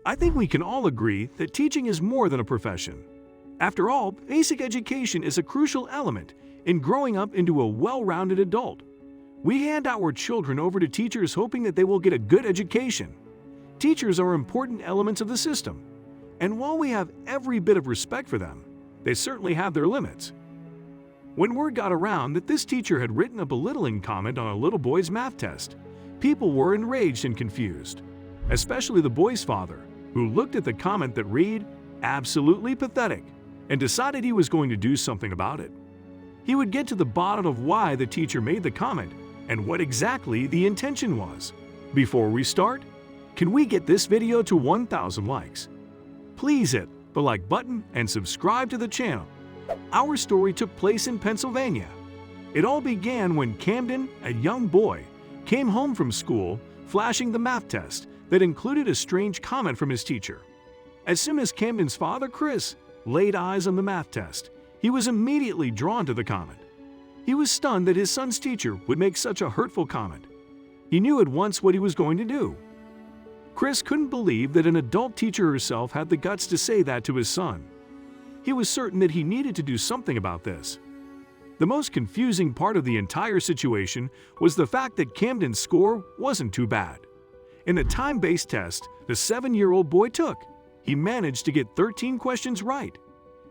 I think we can all agree that teaching is more than a profession. After all, basic education is a crucial element in growing up into a well-rounded adult. We hand our children over to teachers hoping that they will get a good education. Teachers are important elements of the system, and while we have every bit of respect for them, they certainly have their limits. When word got around that this teacher had written a belittling comment on a little boy's math test, people were enraged and confused, especially the boy's father, who looked at the comment that read, "Absolutely pathetic," and decided he was going to do something about it. He would get to the bottom of why the teacher made the comment and what exactly the intention was. Before we start, can we get this video to 1,000 likes? Please hit the like button and subscribe to the channel. Our story took place in Pennsylvania. It all began when Camden, a young boy, came home from school flashing the math test that included a strange comment from his teacher. As soon as Camden's father, Chris, laid eyes on the math test, he was immediately drawn to the comment. He was stunned that his son's teacher would make such a hurtful comment. He knew at once what he was going to do. Chris couldn't believe that an adult teacher herself had the guts to say that to his son. He was certain that he needed to do something about this. The most confusing part of the entire situation was the fact that Camden's score wasn't too bad. In the time-based test the 7-year-old boy took, he managed to get 13 questions right.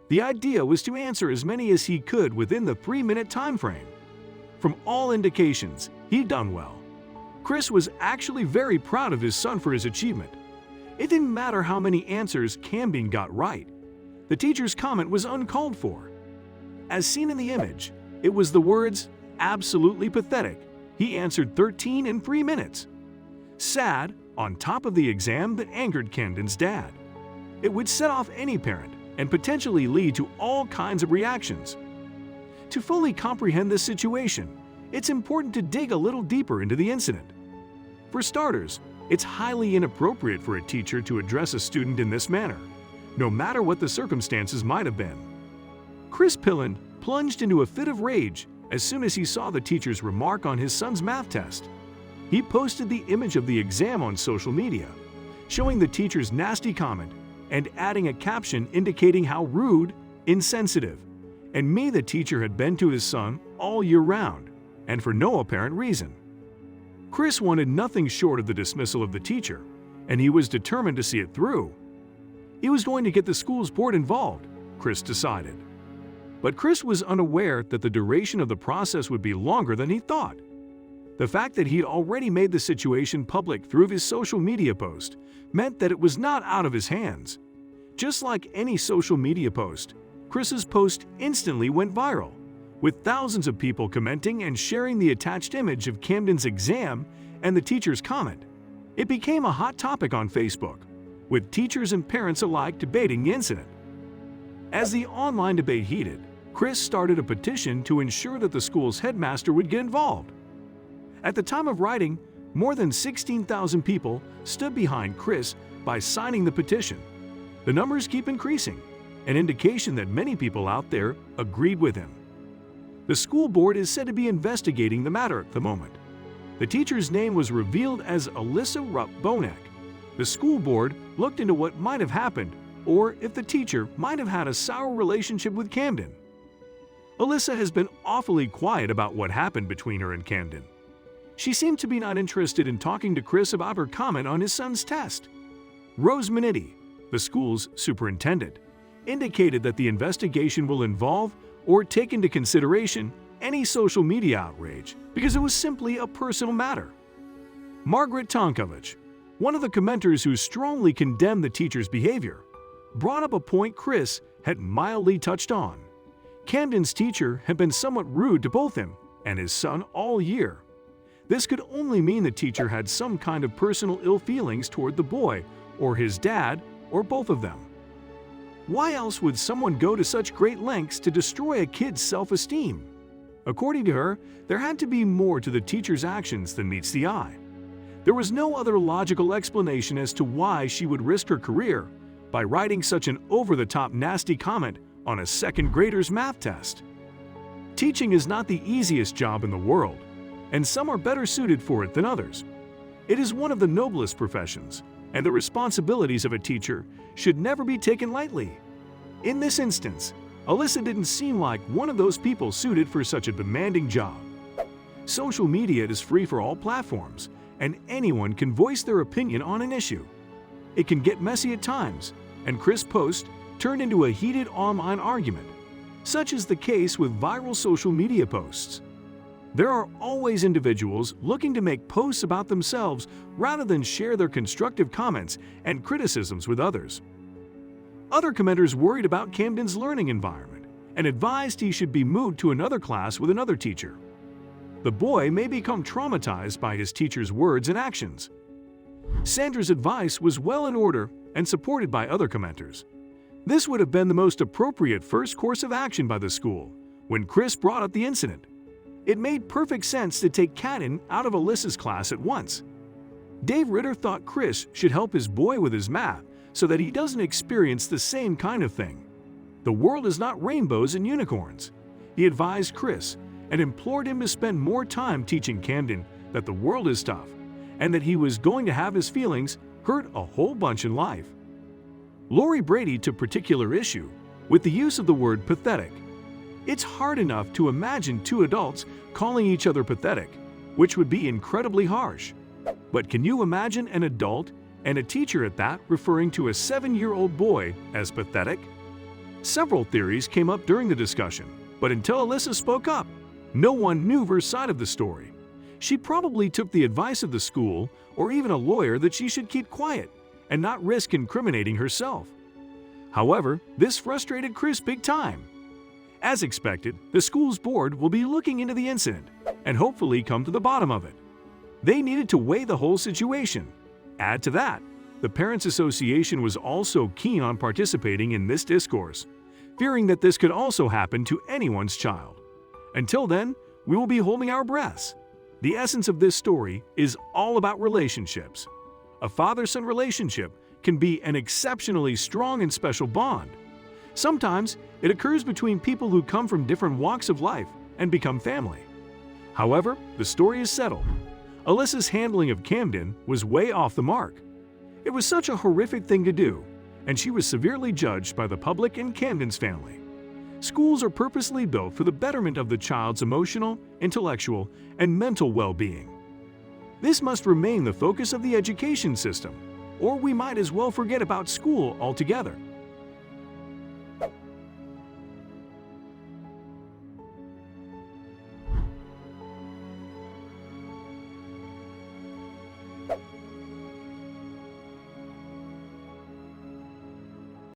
The idea was to answer as many as he could within the 3-minute time frame. From all indications, he'd done well. Chris was actually very proud of his son for his achievement. It didn't matter how many answers Camden got right. The teacher's comment was uncalled for. As seen in the image, it was the words, "absolutely pathetic." He answered 13 in 3 minutes. Sad, on top of the exam that angered Camden's dad. It would set off any parent and potentially lead to all kinds of reactions. To fully comprehend this situation, it's important to dig a little deeper into the incident. For starters, it's highly inappropriate for a teacher to address a student in this manner, no matter what the circumstances might have been. Chris Pillen plunged into a fit of rage as soon as he saw the teacher's remark on his son's math test. He posted the image of the exam on social media, showing the teacher's nasty comment and adding a caption indicating how rude, insensitive, and mean the teacher had been to his son all year round, and for no apparent reason. Chris wanted nothing short of the dismissal of the teacher, and he was determined to see it through. He was going to get the school's board involved, Chris decided. But Chris was unaware that the duration of the process would be longer than he thought. The fact that he'd already made the situation public through his social media post meant that it was not out of his hands. Just like any social media post, Chris's post instantly went viral, with thousands of people commenting and sharing the attached image of Camden's exam and the teacher's comment. It became a hot topic on Facebook, with teachers and parents alike debating the incident. As the online debate heated, Chris started a petition to ensure that the school's headmaster would get involved. At the time of writing, more than 16,000 people stood behind Chris by signing the petition. The numbers keep increasing, an indication that many people out there agreed with him. The school board is said to be investigating the matter at the moment. The teacher's name was revealed as Alyssa Rupp-Bonek. The school board looked into what might have happened or if the teacher might have had a sour relationship with Camden. Alyssa has been awfully quiet about what happened between her and Camden. She seemed to be not interested in talking to Chris about her comment on his son's test. Rose Minetti, the school's superintendent, indicated that the investigation will involve or take into consideration any social media outrage because it was simply a personal matter. Margaret Tonkovich, one of the commenters who strongly condemned the teacher's behavior, brought up a point Chris had mildly touched on. Camden's teacher had been somewhat rude to both him and his son all year. This could only mean the teacher had some kind of personal ill feelings toward the boy, or his dad, or both of them. Why else would someone go to such great lengths to destroy a kid's self-esteem? According to her, there had to be more to the teacher's actions than meets the eye. There was no other logical explanation as to why she would risk her career by writing such an over-the-top nasty comment on a second grader's math test. Teaching is not the easiest job in the world, and some are better suited for it than others. It is one of the noblest professions, and the responsibilities of a teacher should never be taken lightly. In this instance, Alyssa didn't seem like one of those people suited for such a demanding job. Social media is free for all platforms, and anyone can voice their opinion on an issue. It can get messy at times, and Chris' post turned into a heated online argument. Such is the case with viral social media posts. There are always individuals looking to make posts about themselves rather than share their constructive comments and criticisms with others. Other commenters worried about Camden's learning environment and advised he should be moved to another class with another teacher. The boy may become traumatized by his teacher's words and actions. Sandra's advice was well in order and supported by other commenters. This would have been the most appropriate first course of action by the school when Chris brought up the incident. It made perfect sense to take Camden out of Alyssa's class at once. Dave Ritter thought Chris should help his boy with his math so that he doesn't experience the same kind of thing. The world is not rainbows and unicorns. He advised Chris and implored him to spend more time teaching Camden that the world is tough and that he was going to have his feelings hurt a whole bunch in life. Lori Brady took particular issue with the use of the word pathetic. It's hard enough to imagine two adults calling each other pathetic, which would be incredibly harsh. But can you imagine an adult, and a teacher at that, referring to a 7-year-old boy as pathetic? Several theories came up during the discussion, but until Alyssa spoke up, no one knew her side of the story. She probably took the advice of the school or even a lawyer that she should keep quiet and not risk incriminating herself. However, this frustrated Chris big time. As expected, the school's board will be looking into the incident and hopefully come to the bottom of it. They needed to weigh the whole situation. Add to that, the Parents Association was also keen on participating in this discourse, fearing that this could also happen to anyone's child. Until then, we will be holding our breaths. The essence of this story is all about relationships. A father-son relationship can be an exceptionally strong and special bond. Sometimes it occurs between people who come from different walks of life and become family. However, the story is settled. Alyssa's handling of Camden was way off the mark. It was such a horrific thing to do, and she was severely judged by the public and Camden's family. Schools are purposely built for the betterment of the child's emotional, intellectual, and mental well-being. This must remain the focus of the education system, or we might as well forget about school altogether.